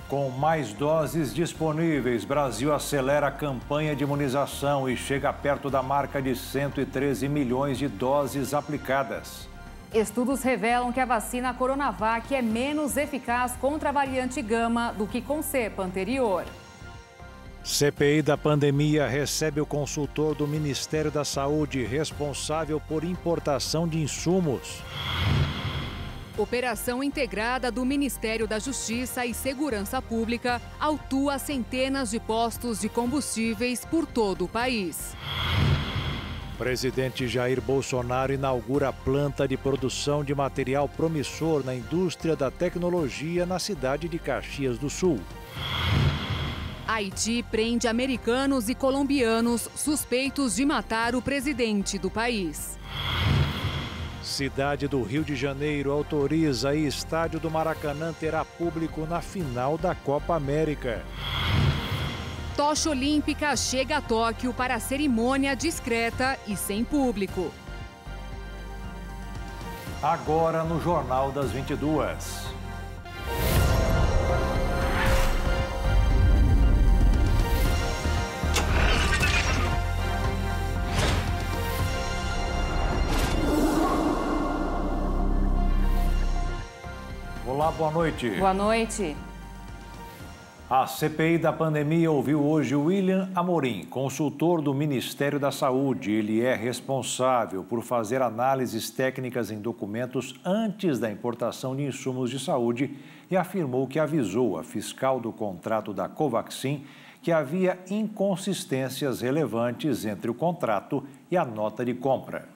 Com mais doses disponíveis, Brasil acelera a campanha de imunização e chega perto da marca de 113 milhões de doses aplicadas. Estudos revelam que a vacina Coronavac é menos eficaz contra a variante Gama do que com cepa anterior. CPI da pandemia recebe o consultor do Ministério da Saúde, responsável por importação de insumos. Operação integrada do Ministério da Justiça e Segurança Pública autua centenas de postos de combustíveis por todo o país. Presidente Jair Bolsonaro inaugura a planta de produção de material promissor na indústria da tecnologia na cidade de Caxias do Sul. Haiti prende americanos e colombianos suspeitos de matar o presidente do país. Cidade do Rio de Janeiro autoriza e estádio do Maracanã terá público na final da Copa América. Tocha olímpica chega a Tóquio para cerimônia discreta e sem público. Agora no Jornal das 22. Olá, boa noite. Boa noite. A CPI da pandemia ouviu hoje William Amorim, consultor do Ministério da Saúde. Ele é responsável por fazer análises técnicas em documentos antes da importação de insumos de saúde e afirmou que avisou a fiscal do contrato da Covaxin que havia inconsistências relevantes entre o contrato e a nota de compra.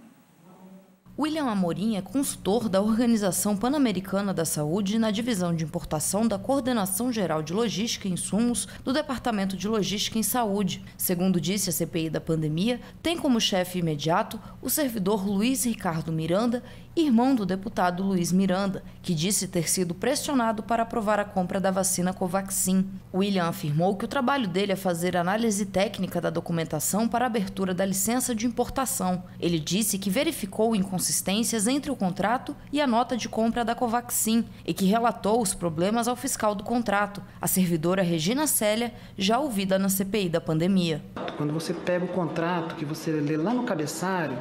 William Amorim é consultor da Organização Pan-Americana da Saúde na divisão de importação da Coordenação Geral de Logística e Insumos do Departamento de Logística em Saúde. Segundo disse a CPI da pandemia, tem como chefe imediato o servidor Luiz Ricardo Miranda, irmão do deputado Luiz Miranda, que disse ter sido pressionado para aprovar a compra da vacina Covaxin. William afirmou que o trabalho dele é fazer análise técnica da documentação para a abertura da licença de importação. Ele disse que verificou inconsistências entre o contrato e a nota de compra da Covaxin e que relatou os problemas ao fiscal do contrato, a servidora Regina Célia, já ouvida na CPI da pandemia. Quando você pega o contrato, que você lê lá no cabeçalho,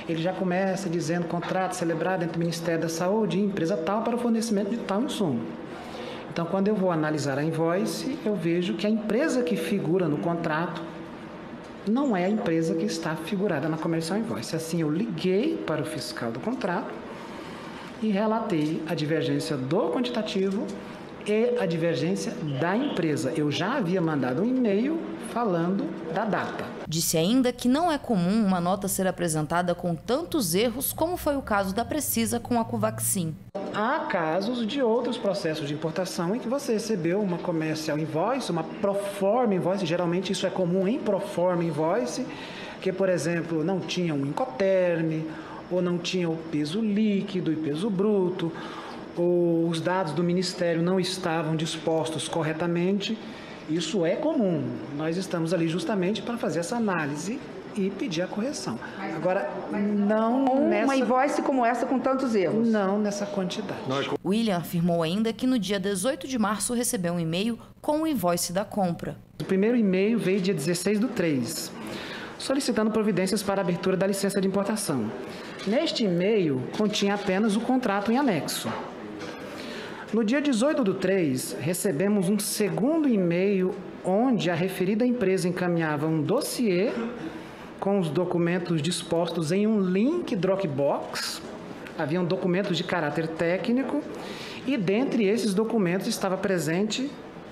ele já começa dizendo contrato celebrado entre o Ministério da Saúde e empresa tal para o fornecimento de tal insumo. Então, quando eu vou analisar a invoice, eu vejo que a empresa que figura no contrato não é a empresa que está figurada na comercial invoice. Assim, eu liguei para o fiscal do contrato e relatei a divergência do quantitativo e a divergência da empresa. Eu já havia mandado um e-mail falando da data. Disse ainda que não é comum uma nota ser apresentada com tantos erros como foi o caso da Precisa com a Covaxin. Há casos de outros processos de importação em que você recebeu uma comercial invoice, uma proforma invoice, geralmente isso é comum em proforma invoice, que, por exemplo, não tinha um incoterm, ou não tinha o peso líquido e peso bruto, ou os dados do Ministério não estavam dispostos corretamente. Isso é comum. Nós estamos ali justamente para fazer essa análise e pedir a correção. Agora, não uma invoice como essa com tantos erros? Não nessa quantidade. William afirmou ainda que no dia 18 de março recebeu um e-mail com o invoice da compra. O primeiro e-mail veio dia 16/3, solicitando providências para a abertura da licença de importação. Neste e-mail continha apenas o contrato em anexo. No dia 18/3, recebemos um segundo e-mail onde a referida empresa encaminhava um dossiê com os documentos dispostos em um link Dropbox. Haviam documentos de caráter técnico e dentre esses documentos estava presente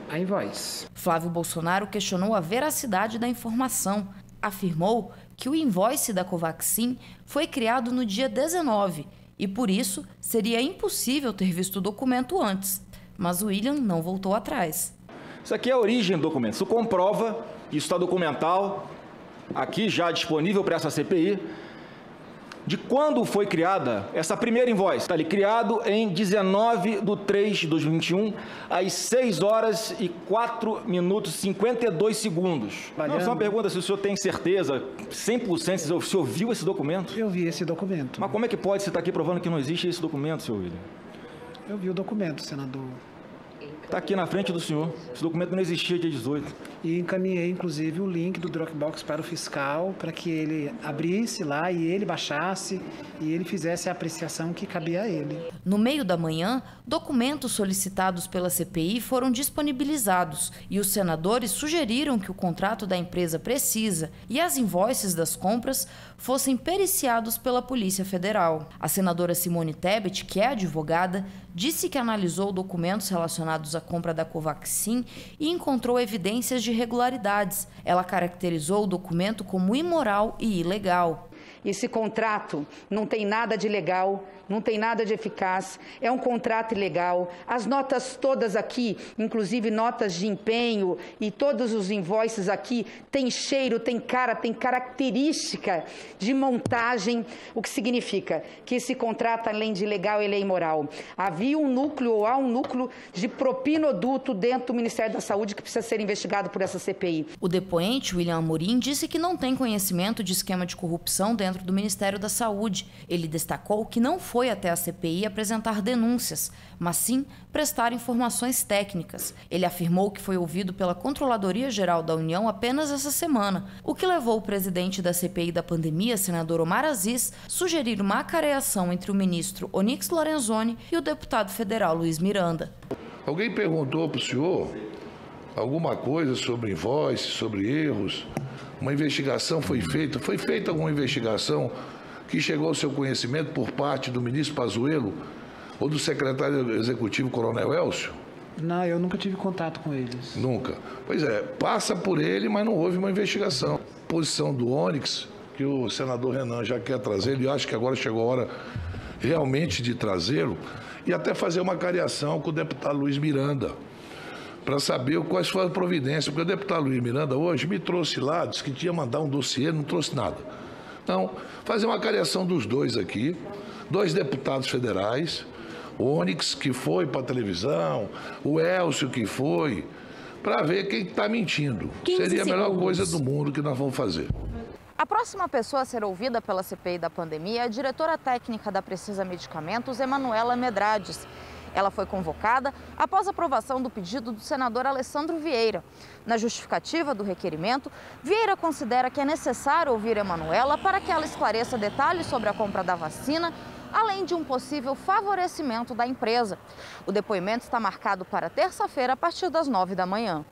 a invoice. Flávio Bolsonaro questionou a veracidade da informação. Afirmou que o invoice da Covaxin foi criado no dia 19 e, por isso, seria impossível ter visto o documento antes. Mas o William não voltou atrás. Isso aqui é a origem do documento. Isso comprova, isso está documental, aqui já disponível para essa CPI, de quando foi criada essa primeira invoice. Está ali, criado em 19/3/2021, às 6 horas e 4 minutos e 52 segundos. Não, só uma pergunta, se o senhor tem certeza, 100%, se o senhor viu esse documento? Eu vi esse documento. Mas como é que pode você estar aqui provando que não existe esse documento, senhor William? Eu vi o documento, senador. Está aqui na frente do senhor. Esse documento não existia dia 18. E encaminhei, inclusive, o link do Dropbox para o fiscal, para que ele abrisse lá e ele baixasse e ele fizesse a apreciação que cabia a ele. No meio da manhã, documentos solicitados pela CPI foram disponibilizados e os senadores sugeriram que o contrato da empresa Precisa e as invoices das compras fossem periciados pela Polícia Federal. A senadora Simone Tebet, que é advogada, disse que analisou documentos relacionados à compra da Covaxin e encontrou evidências de irregularidades. Ela caracterizou o documento como imoral e ilegal. Esse contrato não tem nada de legal, não tem nada de eficaz, é um contrato ilegal. As notas todas aqui, inclusive notas de empenho e todos os invoices aqui, tem cheiro, tem cara, tem característica de montagem, o que significa que esse contrato, além de ilegal, ele é imoral. Havia um núcleo, ou há um núcleo de propinoduto dentro do Ministério da Saúde que precisa ser investigado por essa CPI. O depoente, William Amorim, disse que não tem conhecimento de esquema de corrupção dentro do Ministério da Saúde. Ele destacou que não foi até a CPI apresentar denúncias, mas sim prestar informações técnicas. Ele afirmou que foi ouvido pela Controladoria Geral da União apenas essa semana, o que levou o presidente da CPI da pandemia, senador Omar Aziz, sugerir uma acareação entre o ministro Onyx Lorenzoni e o deputado federal Luiz Miranda. Alguém perguntou para o senhor alguma coisa sobre invoice, sobre erros? Uma investigação foi feita? Foi feita alguma investigação que chegou ao seu conhecimento por parte do ministro Pazuello ou do secretário executivo Coronel Elcio? Não, eu nunca tive contato com eles. Nunca. Pois é, passa por ele, mas não houve uma investigação. A posição do Onyx, que o senador Renan já quer trazer, e acho que agora chegou a hora realmente de trazê-lo, e até fazer uma cariação com o deputado Luiz Miranda, para saber quais foram as providências, porque o deputado Luiz Miranda hoje me trouxe lá, disse que tinha mandar um dossiê, não trouxe nada. Então, fazer uma cariação dos dois aqui, 2 deputados federais, o Onyx, que foi para a televisão, o Elcio, que foi, para ver quem está mentindo. Seria a melhor coisa do mundo que nós vamos fazer. A próxima pessoa a ser ouvida pela CPI da pandemia é a diretora técnica da Precisa Medicamentos, Emanuela Medrades. Ela foi convocada após a aprovação do pedido do senador Alessandro Vieira. Na justificativa do requerimento, Vieira considera que é necessário ouvir Emanuela para que ela esclareça detalhes sobre a compra da vacina, além de um possível favorecimento da empresa. O depoimento está marcado para terça-feira, a partir das 9 da manhã.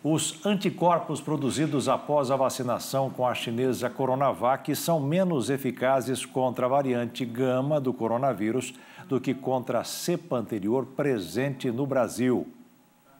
Os anticorpos produzidos após a vacinação com a chinesa Coronavac são menos eficazes contra a variante Gama do coronavírus do que contra a cepa anterior presente no Brasil.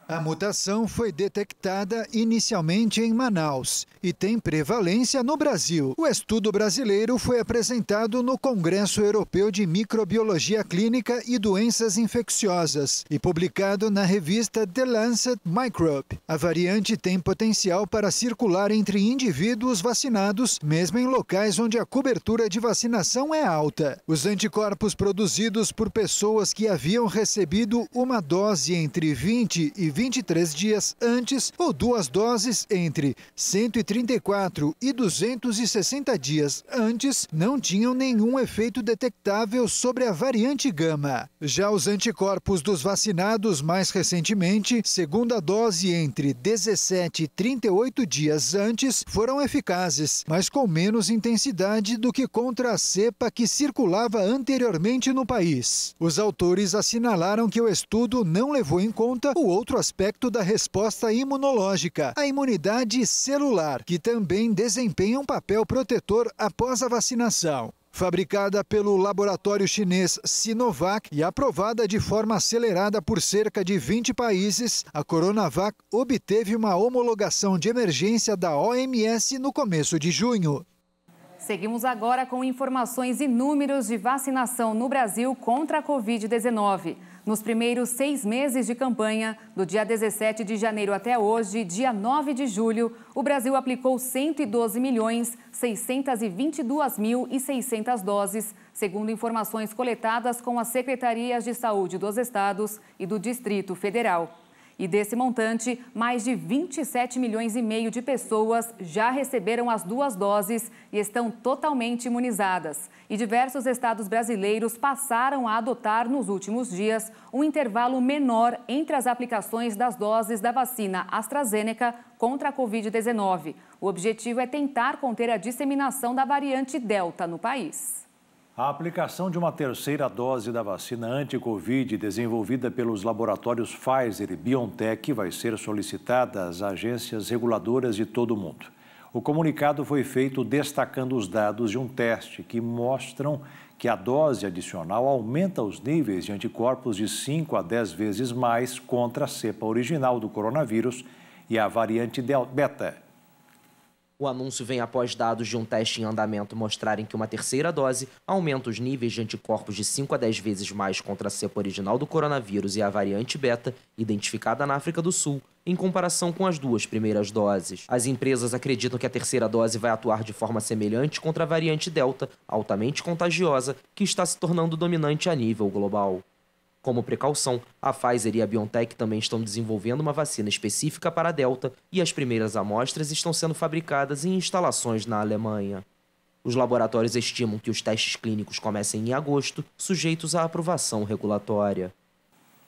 A mutação foi detectada inicialmente em Manaus e tem prevalência no Brasil. O estudo brasileiro foi apresentado no Congresso Europeu de Microbiologia Clínica e Doenças Infecciosas e publicado na revista The Lancet Microbe. A variante tem potencial para circular entre indivíduos vacinados, mesmo em locais onde a cobertura de vacinação é alta. Os anticorpos produzidos por pessoas que haviam recebido uma dose entre 20 e 23 dias antes ou 2 doses entre 134 e 260 dias antes não tinham nenhum efeito detectável sobre a variante Gama. Já os anticorpos dos vacinados mais recentemente, segunda dose entre 17 e 38 dias antes, foram eficazes, mas com menos intensidade do que contra a cepa que circulava anteriormente no país. Os autores assinalaram que o estudo não levou em conta o outro aspecto da resposta imunológica, a imunidade celular, que também desempenha um papel protetor após a vacinação. Fabricada pelo laboratório chinês Sinovac e aprovada de forma acelerada por cerca de 20 países, a Coronavac obteve uma homologação de emergência da OMS no começo de junho. Seguimos agora com informações e números de vacinação no Brasil contra a Covid-19. Nos primeiros 6 meses de campanha, do dia 17 de janeiro até hoje, dia 9 de julho, o Brasil aplicou 112.622.600 doses, segundo informações coletadas com as secretarias de saúde dos estados e do Distrito Federal. E desse montante, mais de 27 milhões e meio de pessoas já receberam as 2 doses e estão totalmente imunizadas. E diversos estados brasileiros passaram a adotar nos últimos dias um intervalo menor entre as aplicações das doses da vacina AstraZeneca contra a Covid-19. O objetivo é tentar conter a disseminação da variante Delta no país. A aplicação de uma terceira dose da vacina anti-Covid desenvolvida pelos laboratórios Pfizer e BioNTech vai ser solicitada às agências reguladoras de todo o mundo. O comunicado foi feito destacando os dados de um teste que mostram que a dose adicional aumenta os níveis de anticorpos de 5 a 10 vezes mais contra a cepa original do coronavírus e a variante beta. O anúncio vem após dados de um teste em andamento mostrarem que uma terceira dose aumenta os níveis de anticorpos de 5 a 10 vezes mais contra a cepa original do coronavírus e a variante beta, identificada na África do Sul, em comparação com as 2 primeiras doses. As empresas acreditam que a terceira dose vai atuar de forma semelhante contra a variante Delta, altamente contagiosa, que está se tornando dominante a nível global. Como precaução, a Pfizer e a BioNTech também estão desenvolvendo uma vacina específica para a Delta e as primeiras amostras estão sendo fabricadas em instalações na Alemanha. Os laboratórios estimam que os testes clínicos comecem em agosto, sujeitos à aprovação regulatória.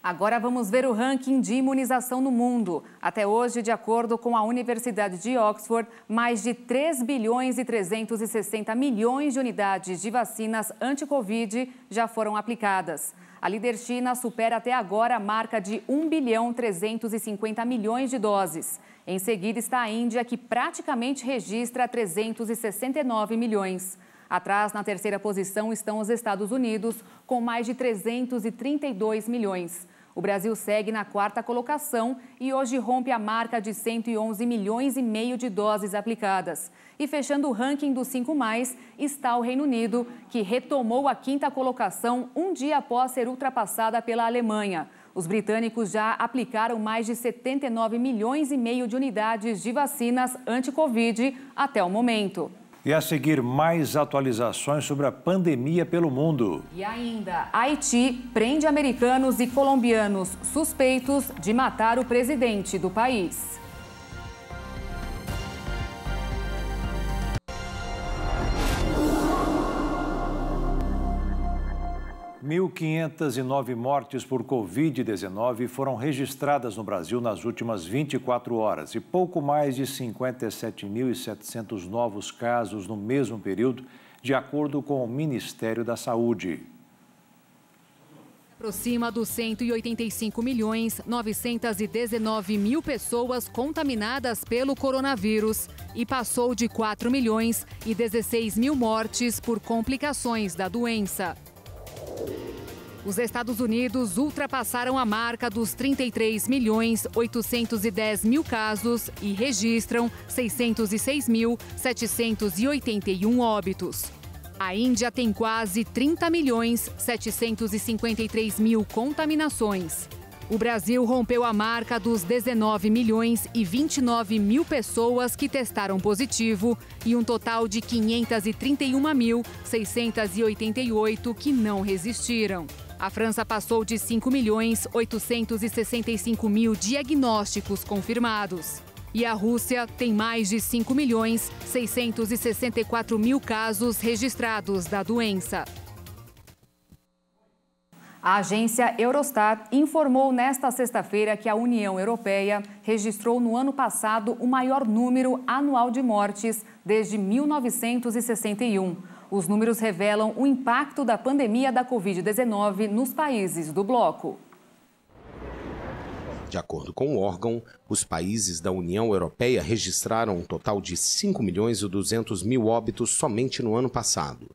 Agora vamos ver o ranking de imunização no mundo. Até hoje, de acordo com a Universidade de Oxford, mais de 3 bilhões e 360 milhões de unidades de vacinas anti-Covid já foram aplicadas. A líder China supera até agora a marca de 1 bilhão 350 milhões de doses. Em seguida está a Índia, que praticamente registra 369 milhões. Atrás, na terceira posição, estão os Estados Unidos, com mais de 332 milhões. O Brasil segue na 4ª colocação e hoje rompe a marca de 111 milhões e meio de doses aplicadas. E fechando o ranking dos 5+, está o Reino Unido, que retomou a 5ª colocação um dia após ser ultrapassada pela Alemanha. Os britânicos já aplicaram mais de 79 milhões e meio de unidades de vacinas anti-Covid até o momento. E a seguir, mais atualizações sobre a pandemia pelo mundo. E ainda, Haiti prende americanos e colombianos suspeitos de matar o presidente do país. 1.509 mortes por Covid-19 foram registradas no Brasil nas últimas 24 horas e pouco mais de 57.700 novos casos no mesmo período, de acordo com o Ministério da Saúde. Aproxima dos 185.919.000 pessoas contaminadas pelo coronavírus e passou de 4.016.000 mortes por complicações da doença. Os Estados Unidos ultrapassaram a marca dos 33.810.000 casos e registram 606.781 óbitos. A Índia tem quase 30.753.000 contaminações. O Brasil rompeu a marca dos 19.029.000 pessoas que testaram positivo e um total de 531.688 que não resistiram. A França passou de 5.865.000 diagnósticos confirmados. E a Rússia tem mais de 5.664.000 casos registrados da doença. A agência Eurostat informou nesta sexta-feira que a União Europeia registrou no ano passado o maior número anual de mortes desde 1961. Os números revelam o impacto da pandemia da Covid-19 nos países do bloco. De acordo com o órgão, os países da União Europeia registraram um total de 5.200.000 óbitos somente no ano passado.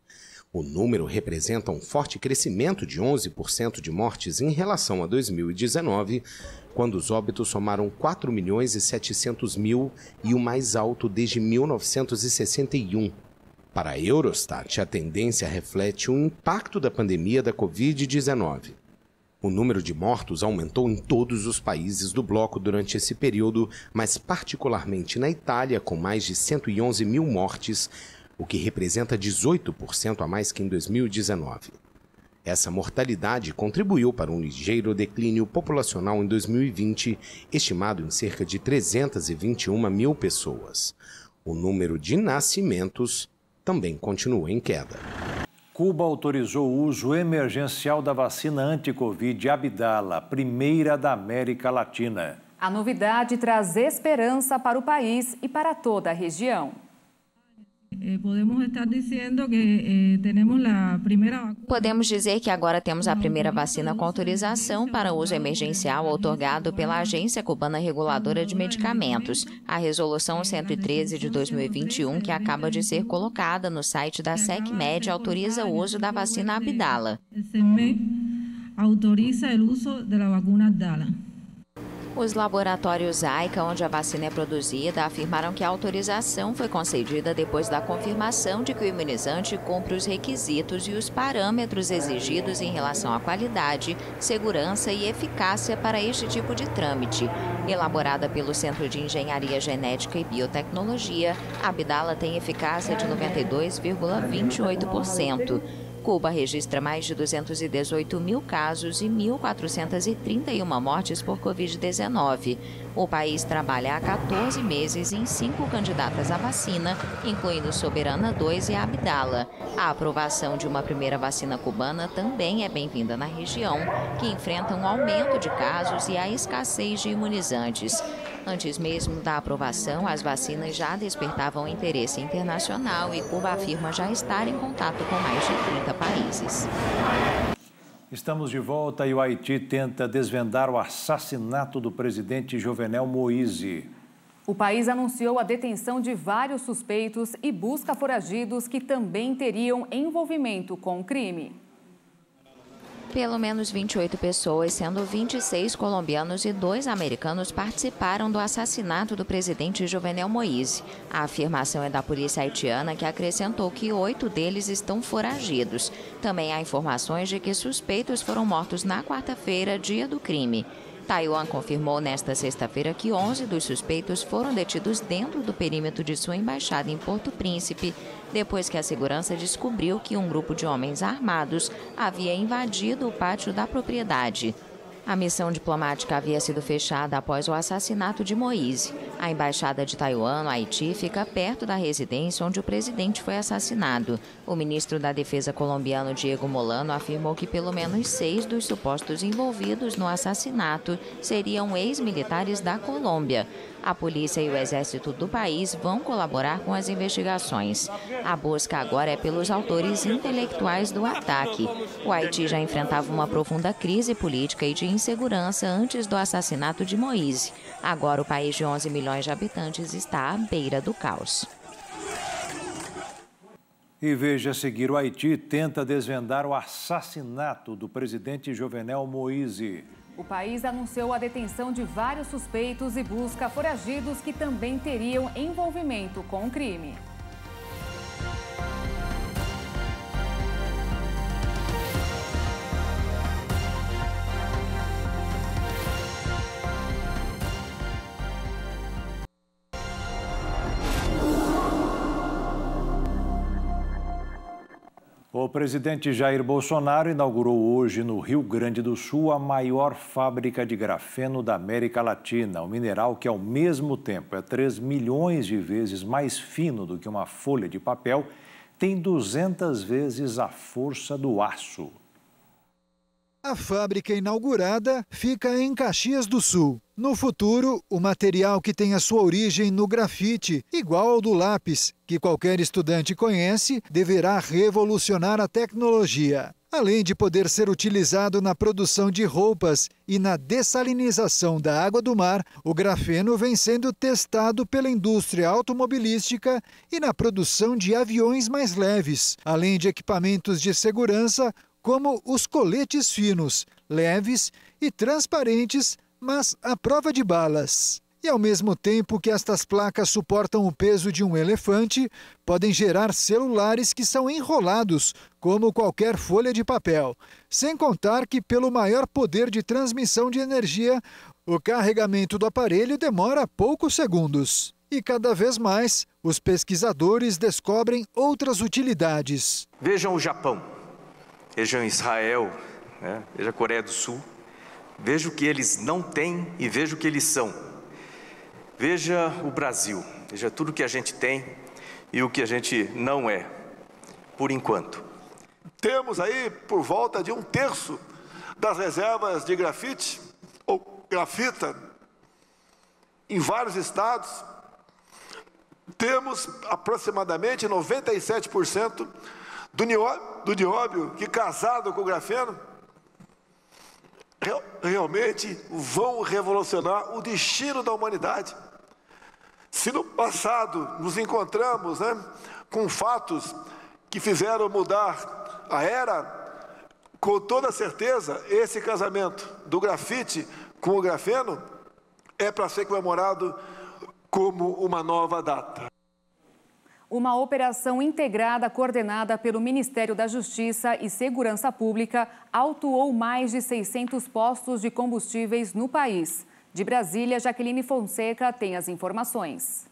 O número representa um forte crescimento de 11% de mortes em relação a 2019, quando os óbitos somaram 4.700.000 e o mais alto desde 1961. Para a Eurostat, a tendência reflete o impacto da pandemia da Covid-19. O número de mortos aumentou em todos os países do bloco durante esse período, mas particularmente na Itália, com mais de 111.000 mortes, o que representa 18% a mais que em 2019. Essa mortalidade contribuiu para um ligeiro declínio populacional em 2020, estimado em cerca de 321 mil pessoas. O número de nascimentos também continua em queda. Cuba autorizou o uso emergencial da vacina anti-Covid Abdala, primeira da América Latina. A novidade traz esperança para o país e para toda a região. Podemos dizer que agora temos a primeira vacina com autorização para uso emergencial outorgado pela Agência Cubana Reguladora de Medicamentos, a Resolução 113 de 2021, que acaba de ser colocada no site da SecMed, autoriza o uso da vacina Abdala. Autoriza o uso da vacina Abdala. Os laboratórios Zika, onde a vacina é produzida, afirmaram que a autorização foi concedida depois da confirmação de que o imunizante cumpre os requisitos e os parâmetros exigidos em relação à qualidade, segurança e eficácia para este tipo de trâmite. Elaborada pelo Centro de Engenharia Genética e Biotecnologia, a Abdala tem eficácia de 92,28%. Cuba registra mais de 218 mil casos e 1.431 mortes por Covid-19. O país trabalha há 14 meses em 5 candidatas à vacina, incluindo Soberana 2 e a Abdala. A aprovação de uma primeira vacina cubana também é bem-vinda na região, que enfrenta um aumento de casos e a escassez de imunizantes. Antes mesmo da aprovação, as vacinas já despertavam interesse internacional e Cuba afirma já estar em contato com mais de 30 países. Estamos de volta e o Haiti tenta desvendar o assassinato do presidente Jovenel Moïse. O país anunciou a detenção de vários suspeitos e busca foragidos que também teriam envolvimento com o crime. Pelo menos 28 pessoas, sendo 26 colombianos e 2 americanos, participaram do assassinato do presidente Jovenel Moïse. A afirmação é da polícia haitiana, que acrescentou que 8 deles estão foragidos. Também há informações de que suspeitos foram mortos na quarta-feira, dia do crime. Taiwan confirmou nesta sexta-feira que 11 dos suspeitos foram detidos dentro do perímetro de sua embaixada em Porto Príncipe, depois que a segurança descobriu que um grupo de homens armados havia invadido o pátio da propriedade. A missão diplomática havia sido fechada após o assassinato de Moïse. A embaixada de Taiwan, no Haiti, fica perto da residência onde o presidente foi assassinado. O ministro da Defesa colombiano, Diego Molano, afirmou que pelo menos 6 dos supostos envolvidos no assassinato seriam ex-militares da Colômbia. A polícia e o exército do país vão colaborar com as investigações. A busca agora é pelos autores intelectuais do ataque. O Haiti já enfrentava uma profunda crise política e de insegurança antes do assassinato de Moïse. Agora o país de 11 milhões de habitantes está à beira do caos. E veja a seguir, o Haiti tenta desvendar o assassinato do presidente Jovenel Moïse. O país anunciou a detenção de vários suspeitos e busca foragidos que também teriam envolvimento com o crime. O presidente Jair Bolsonaro inaugurou hoje no Rio Grande do Sul a maior fábrica de grafeno da América Latina, um mineral que ao mesmo tempo é 3 milhões de vezes mais fino do que uma folha de papel, tem 200 vezes a força do aço. A fábrica inaugurada fica em Caxias do Sul. No futuro, o material que tem a sua origem no grafite, igual ao do lápis, que qualquer estudante conhece, deverá revolucionar a tecnologia. Além de poder ser utilizado na produção de roupas e na dessalinização da água do mar, o grafeno vem sendo testado pela indústria automobilística e na produção de aviões mais leves, além de equipamentos de segurança, como os coletes finos, leves e transparentes, mas à prova de balas. E ao mesmo tempo que estas placas suportam o peso de um elefante, podem gerar celulares que são enrolados, como qualquer folha de papel. Sem contar que, pelo maior poder de transmissão de energia, o carregamento do aparelho demora poucos segundos. E cada vez mais, os pesquisadores descobrem outras utilidades. Vejam o Japão. veja Israel, né? Veja a Coreia do Sul, veja o que eles não têm e veja o que eles são. Veja o Brasil, veja tudo que a gente tem e o que a gente não é, por enquanto. Temos aí por volta de 1/3 das reservas de grafite ou grafita em vários estados. Temos aproximadamente 97% do nióbio que, casado com o grafeno, realmente vão revolucionar o destino da humanidade. Se no passado nos encontramos, com fatos que fizeram mudar a era, com toda certeza esse casamento do grafite com o grafeno é para ser comemorado como uma nova data. Uma operação integrada coordenada pelo Ministério da Justiça e Segurança Pública autuou mais de 600 postos de combustíveis no país. De Brasília, Jaqueline Fonseca tem as informações.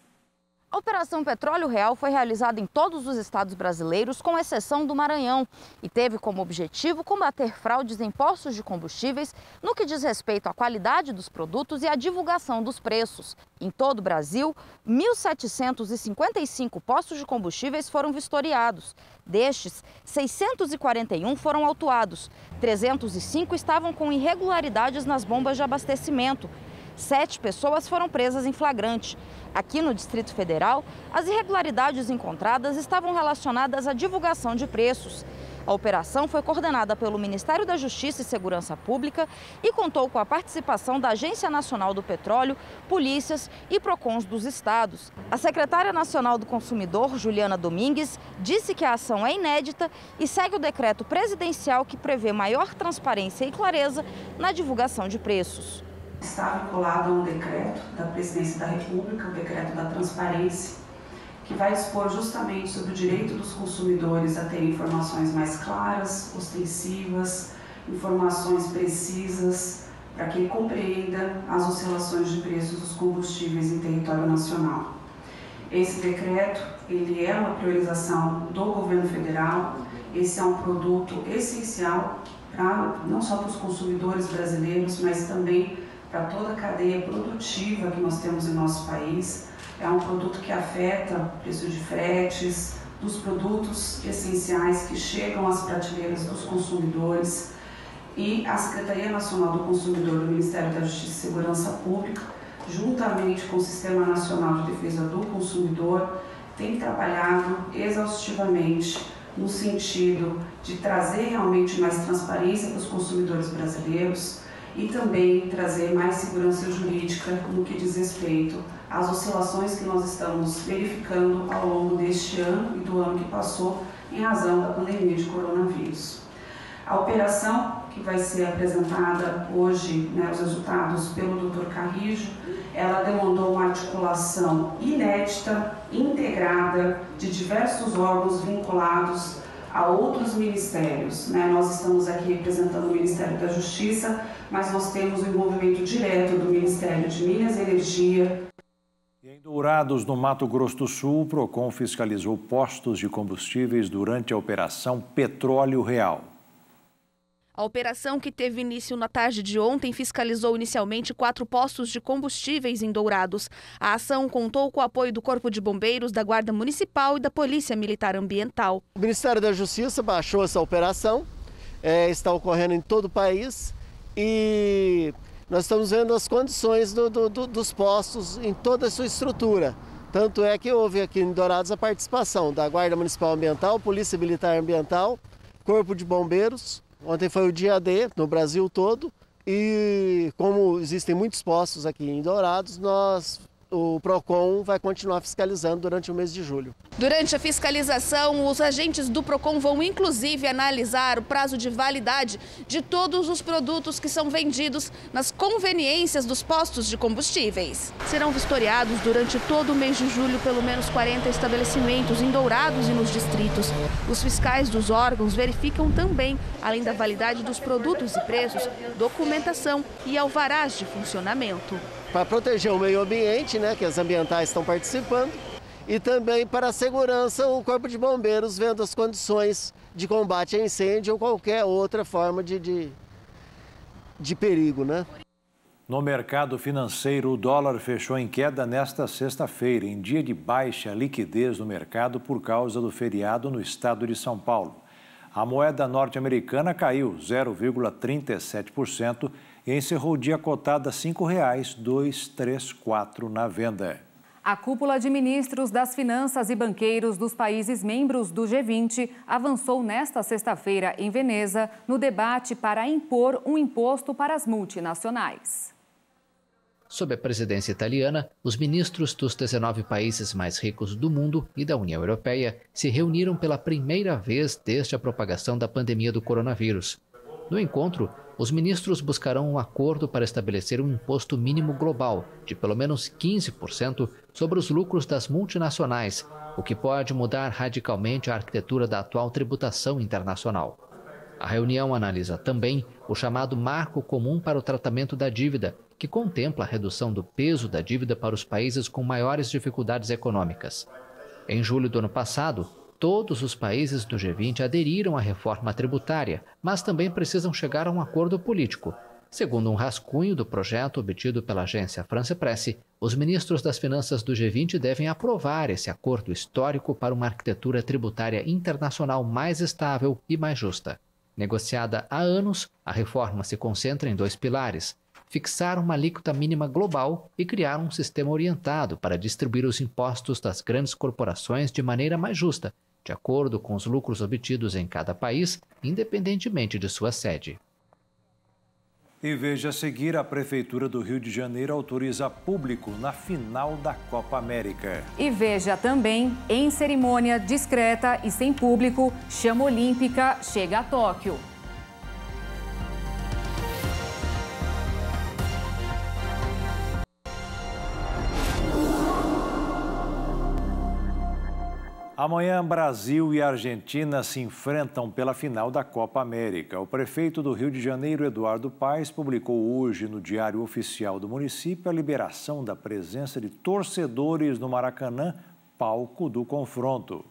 A Operação Petróleo Real foi realizada em todos os estados brasileiros, com exceção do Maranhão, e teve como objetivo combater fraudes em postos de combustíveis no que diz respeito à qualidade dos produtos e à divulgação dos preços. Em todo o Brasil, 1.755 postos de combustíveis foram vistoriados. Destes, 641 foram autuados. 305 estavam com irregularidades nas bombas de abastecimento. 7 pessoas foram presas em flagrante. Aqui no Distrito Federal, as irregularidades encontradas estavam relacionadas à divulgação de preços. A operação foi coordenada pelo Ministério da Justiça e Segurança Pública e contou com a participação da Agência Nacional do Petróleo, polícias e PROCONs dos estados. A secretária nacional do Consumidor, Juliana Domingues, disse que a ação é inédita e segue o decreto presidencial que prevê maior transparência e clareza na divulgação de preços. Está vinculado a um decreto da Presidência da República, o decreto da transparência, que vai dispor justamente sobre o direito dos consumidores a ter informações mais claras, ostensivas, informações precisas, para que ele compreenda as oscilações de preços dos combustíveis em território nacional. Esse decreto, ele é uma priorização do governo federal, esse é um produto essencial não só para os consumidores brasileiros, mas também para toda a cadeia produtiva que nós temos em nosso país. É um produto que afeta o preço de fretes, dos produtos essenciais que chegam às prateleiras dos consumidores. E a Secretaria Nacional do Consumidor do Ministério da Justiça e Segurança Pública, juntamente com o Sistema Nacional de Defesa do Consumidor, tem trabalhado exaustivamente no sentido de trazer realmente mais transparência para os consumidores brasileiros e também trazer mais segurança jurídica no que diz respeito às oscilações que nós estamos verificando ao longo deste ano e do ano que passou em razão da pandemia de coronavírus. A operação que vai ser apresentada hoje, os resultados pelo Dr. Carrijo, ela demandou uma articulação inédita, integrada, de diversos órgãos vinculados a outros ministérios. Nós estamos aqui representando o Ministério da Justiça, mas nós temos o envolvimento direto do Ministério de Minas e Energia. Em Dourados, no Mato Grosso do Sul, o PROCON fiscalizou postos de combustíveis durante a Operação Petróleo Real. A operação, que teve início na tarde de ontem, fiscalizou inicialmente 4 postos de combustíveis em Dourados. A ação contou com o apoio do Corpo de Bombeiros, da Guarda Municipal e da Polícia Militar Ambiental. O Ministério da Justiça baixou essa operação, está ocorrendo em todo o país e nós estamos vendo as condições dos postos em toda a sua estrutura. Tanto é que houve aqui em Dourados a participação da Guarda Municipal Ambiental, Polícia Militar Ambiental, Corpo de Bombeiros. Ontem foi o dia D no Brasil todo e como existem muitos postos aqui em Dourados, o PROCON vai continuar fiscalizando durante o mês de julho. Durante a fiscalização, os agentes do PROCON vão inclusive analisar o prazo de validade de todos os produtos que são vendidos nas conveniências dos postos de combustíveis. Serão vistoriados durante todo o mês de julho pelo menos 40 estabelecimentos em Dourados e nos distritos. Os fiscais dos órgãos verificam também, além da validade dos produtos e preços, documentação e alvarás de funcionamento. Para proteger o meio ambiente, que as ambientais estão participando, e também para a segurança, o Corpo de Bombeiros vendo as condições de combate a incêndio ou qualquer outra forma de perigo, né? No mercado financeiro, o dólar fechou em queda nesta sexta-feira, em dia de baixa liquidez no mercado por causa do feriado no estado de São Paulo. A moeda norte-americana caiu 0,37% e encerrou o dia cotada R$ 5,234 na venda. A cúpula de ministros das finanças e banqueiros dos países membros do G20 avançou nesta sexta-feira em Veneza no debate para impor um imposto para as multinacionais. Sob a presidência italiana, os ministros dos 19 países mais ricos do mundo e da União Europeia se reuniram pela primeira vez desde a propagação da pandemia do coronavírus. No encontro, os ministros buscarão um acordo para estabelecer um imposto mínimo global de pelo menos 15% sobre os lucros das multinacionais, o que pode mudar radicalmente a arquitetura da atual tributação internacional. A reunião analisa também o chamado Marco Comum para o Tratamento da Dívida, que contempla a redução do peso da dívida para os países com maiores dificuldades econômicas. Em julho do ano passado, todos os países do G20 aderiram à reforma tributária, mas também precisam chegar a um acordo político. Segundo um rascunho do projeto obtido pela agência France Presse, os ministros das finanças do G20 devem aprovar esse acordo histórico para uma arquitetura tributária internacional mais estável e mais justa. Negociada há anos, a reforma se concentra em 2 pilares: fixar uma alíquota mínima global e criar um sistema orientado para distribuir os impostos das grandes corporações de maneira mais justa, de acordo com os lucros obtidos em cada país, independentemente de sua sede. E veja a seguir, a Prefeitura do Rio de Janeiro autoriza público na final da Copa América. E veja também, em cerimônia discreta e sem público, chama olímpica chega a Tóquio. Amanhã, Brasil e Argentina se enfrentam pela final da Copa América. O prefeito do Rio de Janeiro, Eduardo Paes, publicou hoje no Diário Oficial do município a liberação da presença de torcedores no Maracanã, palco do confronto.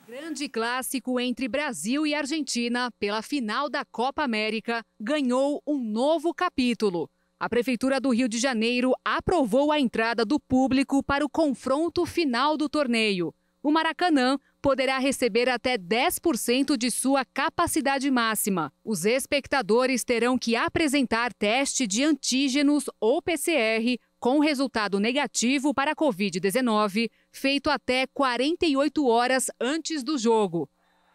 Grande clássico entre Brasil e Argentina pela final da Copa América ganhou um novo capítulo. A Prefeitura do Rio de Janeiro aprovou a entrada do público para o confronto final do torneio. O Maracanã poderá receber até 10% de sua capacidade máxima. Os espectadores terão que apresentar teste de antígenos ou PCR com resultado negativo para a Covid-19, feito até 48 horas antes do jogo.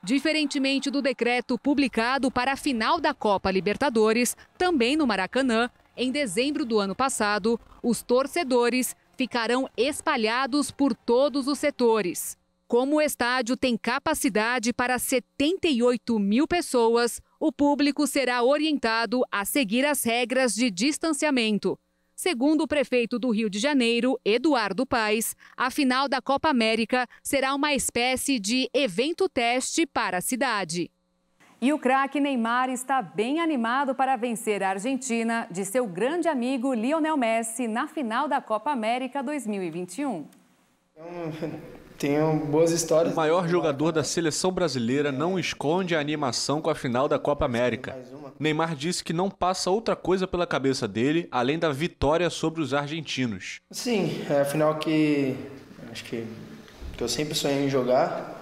Diferentemente do decreto publicado para a final da Copa Libertadores, também no Maracanã, em dezembro do ano passado, os torcedores ficarão espalhados por todos os setores. Como o estádio tem capacidade para 78 mil pessoas, o público será orientado a seguir as regras de distanciamento. Segundo o prefeito do Rio de Janeiro, Eduardo Paes, a final da Copa América será uma espécie de evento-teste para a cidade. E o craque Neymar está bem animado para vencer a Argentina de seu grande amigo Lionel Messi na final da Copa América 2021. Tenho boas histórias. O maior jogador da seleção brasileira não esconde a animação com a final da Copa América. Neymar disse que não passa outra coisa pela cabeça dele, além da vitória sobre os argentinos. Sim, é a final que acho que eu sempre sonhei em jogar,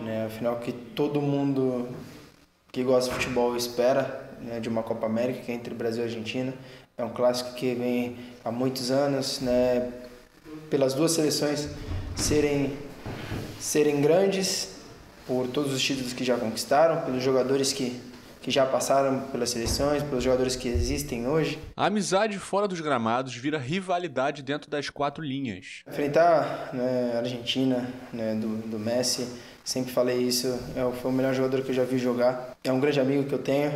né? A final que todo mundo que gosta de futebol espera, né, de uma Copa América, que é entre Brasil e Argentina. É um clássico que vem há muitos anos, né, pelas duas seleções serem grandes, por todos os títulos que já conquistaram, pelos jogadores que já passaram pelas seleções, pelos jogadores que existem hoje. A amizade fora dos gramados vira rivalidade dentro das 4 linhas. Enfrentar, né, a Argentina, né, do Messi, sempre falei isso, foi o melhor jogador que eu já vi jogar. É um grande amigo que eu tenho,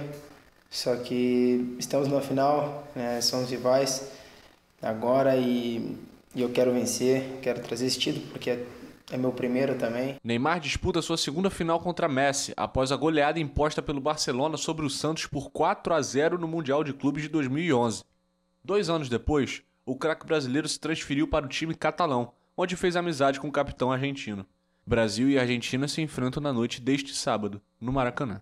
só que estamos na final, né, somos rivais agora e eu quero vencer, quero trazer esse título porque é meu primeiro também. Neymar disputa sua segunda final contra Messi, após a goleada imposta pelo Barcelona sobre o Santos por 4-0 no Mundial de Clubes de 2011. 2 anos depois, o craque brasileiro se transferiu para o time catalão, onde fez amizade com o capitão argentino. Brasil e Argentina se enfrentam na noite deste sábado, no Maracanã.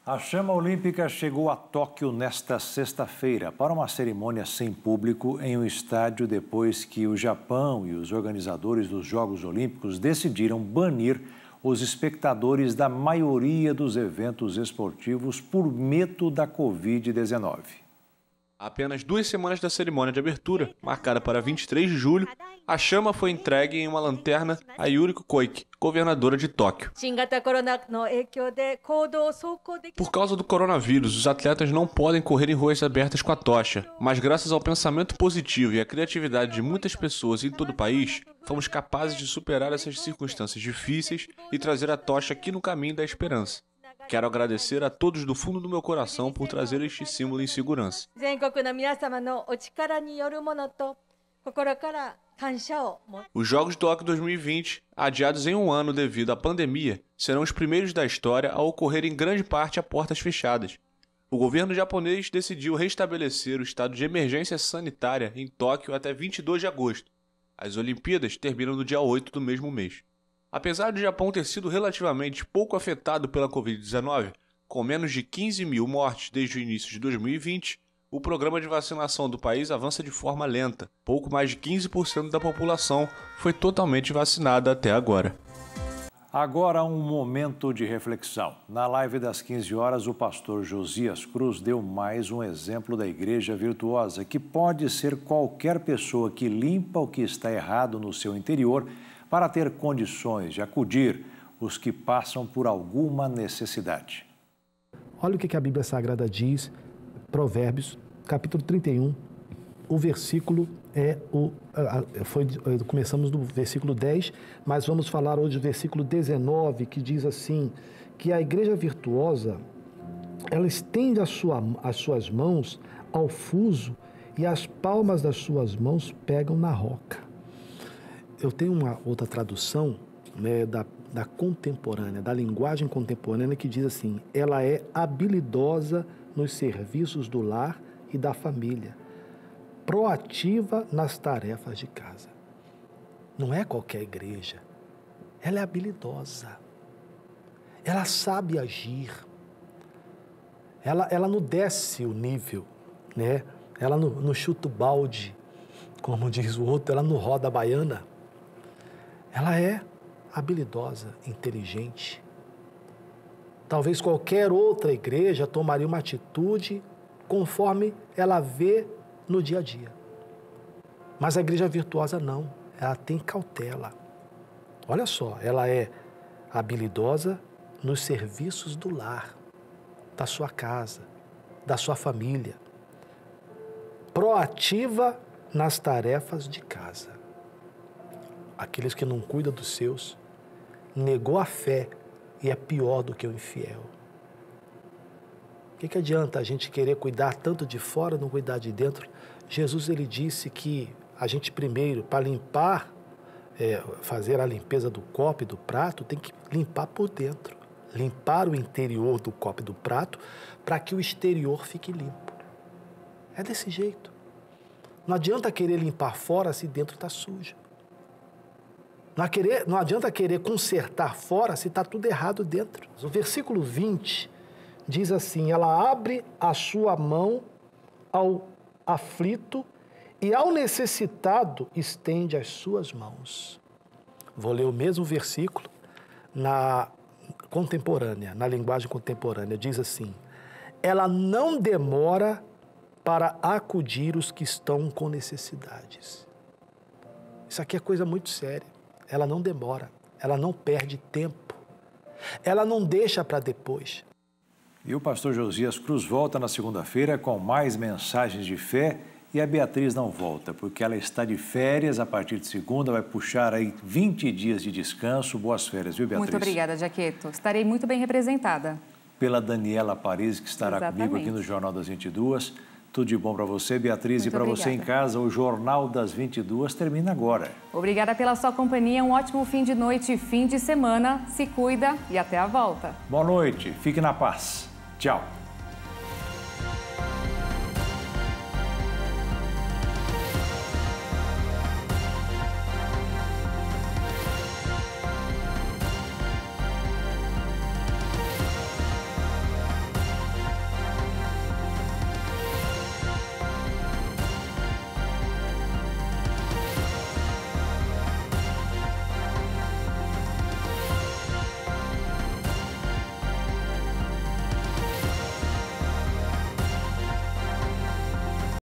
A chama olímpica chegou a Tóquio nesta sexta-feira para uma cerimônia sem público em um estádio depois que o Japão e os organizadores dos Jogos Olímpicos decidiram banir os espectadores da maioria dos eventos esportivos por medo da Covid-19. Há apenas 2 semanas da cerimônia de abertura, marcada para 23 de julho, a chama foi entregue em uma lanterna a Yuriko Koike, governadora de Tóquio. Por causa do coronavírus, os atletas não podem correr em ruas abertas com a tocha, mas graças ao pensamento positivo e à criatividade de muitas pessoas em todo o país, fomos capazes de superar essas circunstâncias difíceis e trazer a tocha aqui no caminho da esperança. Quero agradecer a todos do fundo do meu coração por trazer este símbolo em segurança. Os Jogos de Tóquio 2020, adiados em um ano devido à pandemia, serão os primeiros da história a ocorrer em grande parte a portas fechadas. O governo japonês decidiu restabelecer o estado de emergência sanitária em Tóquio até 22 de agosto. As Olimpíadas terminam no dia 8 do mesmo mês. Apesar do Japão ter sido relativamente pouco afetado pela Covid-19, com menos de 15 mil mortes desde o início de 2020, o programa de vacinação do país avança de forma lenta. Pouco mais de 15% da população foi totalmente vacinada até agora. Agora um momento de reflexão. Na live das 15 horas, o pastor Josias Cruz deu mais um exemplo da igreja virtuosa, que pode ser qualquer pessoa que limpa o que está errado no seu interior para ter condições de acudir os que passam por alguma necessidade. Olha o que a Bíblia Sagrada diz, Provérbios, capítulo 31, o versículo começamos do versículo 10, mas vamos falar hoje do versículo 19, que diz assim, que a igreja virtuosa, ela estende as suas mãos ao fuso e as palmas das suas mãos pegam na roca. Eu tenho uma outra tradução, né, da contemporânea, da linguagem contemporânea, que diz assim, ela é habilidosa nos serviços do lar e da família, proativa nas tarefas de casa. Não é qualquer igreja, ela é habilidosa, ela sabe agir, ela não desce o nível, né? Ela não chuta o balde, como diz o outro, ela não roda a baiana. Ela é habilidosa, inteligente. Talvez qualquer outra igreja tomaria uma atitude conforme ela vê no dia a dia. Mas a igreja virtuosa não, ela tem cautela. Olha só, ela é habilidosa nos serviços do lar, da sua casa, da sua família. Proativa nas tarefas de casa. Aqueles que não cuidam dos seus, negou a fé e é pior do que o infiel. O que adianta a gente querer cuidar tanto de fora e não cuidar de dentro? Jesus, ele disse que a gente primeiro, para limpar, fazer a limpeza do copo e do prato, tem que limpar por dentro. Limpar o interior do copo e do prato para que o exterior fique limpo. É desse jeito. Não adianta querer limpar fora se dentro está sujo. Não adianta querer consertar fora se está tudo errado dentro. O versículo 20 diz assim, ela abre a sua mão ao aflito e ao necessitado estende as suas mãos. Vou ler o mesmo versículo na contemporânea, na linguagem contemporânea. Diz assim, ela não demora para acudir os que estão com necessidades. Isso aqui é coisa muito séria. Ela não demora, ela não perde tempo, ela não deixa para depois. E o pastor Josias Cruz volta na segunda-feira com mais mensagens de fé e a Beatriz não volta, porque ela está de férias a partir de segunda, vai puxar aí 20 dias de descanso. Boas férias, viu, Beatriz? Muito obrigada, Jaqueto. Estarei muito bem representada. Pela Daniela Paris, que estará comigo aqui no Jornal das 22. Tudo de bom para você, Beatriz, muito e para você em casa. O Jornal das 22 termina agora. Obrigada pela sua companhia, um ótimo fim de noite e fim de semana. Se cuida e até a volta. Boa noite, fique na paz. Tchau.